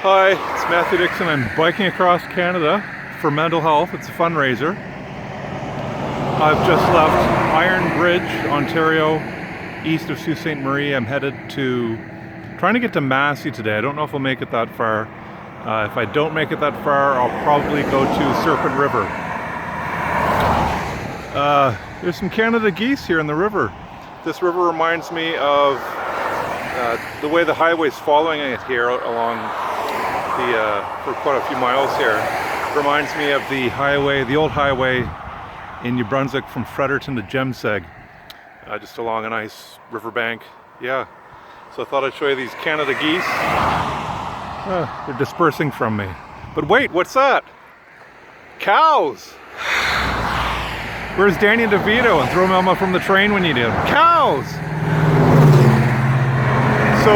Hi, it's Matthew Dixon. I'm biking across Canada for mental health. It's a fundraiser. I've just left Iron Bridge, Ontario, east of Sault Ste. Marie. I'm headed to, trying to get to Massey today. I don't know if I'll make it that far. If I don't make it that far, I'll probably go to Serpent River. There's some Canada geese here in the river. This river reminds me of the way the highway's following it here along for quite a few miles here. Reminds me of the highway, the old highway in New Brunswick from Fredericton to Jemseg, just along a nice riverbank. Yeah, so I thought I'd show you these Canada geese. They're dispersing from me. But wait, what's that? Cows! Where's Danny DeVito and Throw Mama from the Train when you need him? Cows! So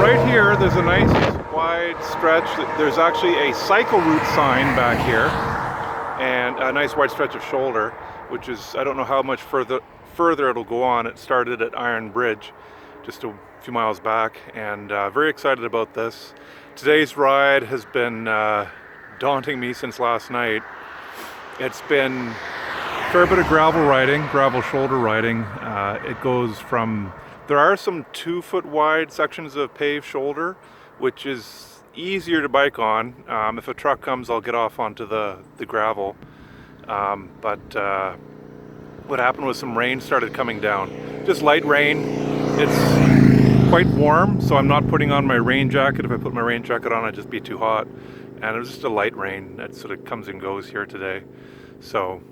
right here, there's a nice wide stretch. There's actually a cycle route sign back here, and a nice wide stretch of shoulder, which is, I don't know how much further it'll go on. It started at Iron Bridge, just a few miles back, and very excited about this. Today's ride has been daunting me since last night. It's been a fair bit of gravel riding, gravel shoulder riding. It goes from, there are some 2-foot wide sections of paved shoulder, which is easier to bike on. If a truck comes, I'll get off onto the gravel. But what happened was some rain started coming down. Just light rain. It's quite warm, so I'm not putting on my rain jacket. If I put my rain jacket on, I'd just be too hot. And it was just a light rain that sort of comes and goes here today. So,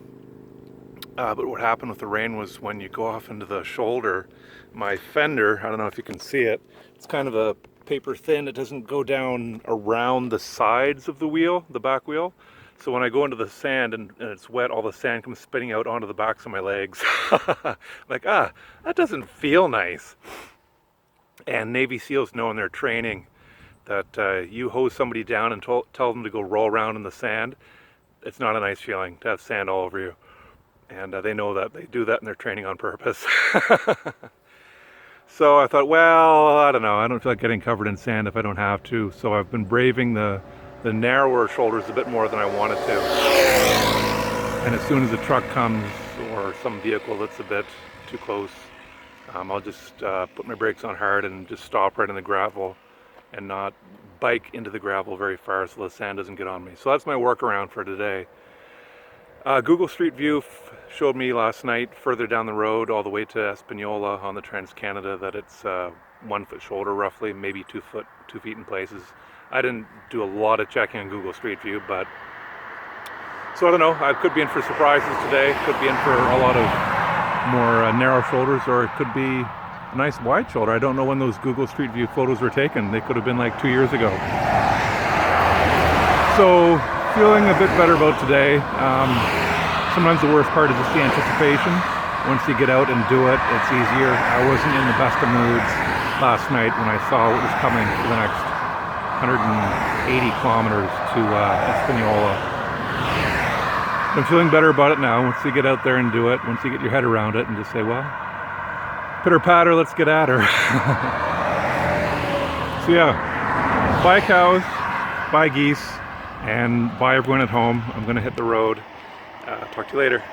but what happened with the rain was when you go off into the shoulder, my fender, I don't know if you can see it, it's kind of a paper thin. It doesn't go down around the sides of the wheel, the back wheel. So when I go into the sand and it's wet, all the sand comes spitting out onto the backs of my legs. Like, that doesn't feel nice. And Navy SEALs know in their training that you hose somebody down and tell them to go roll around in the sand. It's not a nice feeling to have sand all over you. And they know that. They do that in their training on purpose. So I thought, well, I don't know. I don't feel like getting covered in sand if I don't have to. So I've been braving the narrower shoulders a bit more than I wanted to. And as soon as a truck comes or some vehicle that's a bit too close, I'll just put my brakes on hard and just stop right in the gravel and not bike into the gravel very far so the sand doesn't get on me. So that's my workaround for today. Google Street View showed me last night further down the road all the way to Espanola on the Trans-Canada that it's 1 foot shoulder roughly, maybe 2 feet in places. I didn't do a lot of checking on Google Street View, but so I don't know, I could be in for surprises today, could be in for a lot of more narrow shoulders, or it could be a nice wide shoulder. I don't know when those Google Street View photos were taken. They could have been like 2 years ago. So feeling a bit better about today. Sometimes the worst part is just the anticipation. Once you get out and do it, it's easier. I wasn't in the best of moods last night when I saw what was coming for the next 180 kilometers to Espanola. I'm feeling better about it now. Once you get out there and do it, once you get your head around it and just say, well, pitter patter, let's get at her. So yeah, bye cows, bye geese, and bye everyone at home. I'm gonna hit the road. Talk to you later.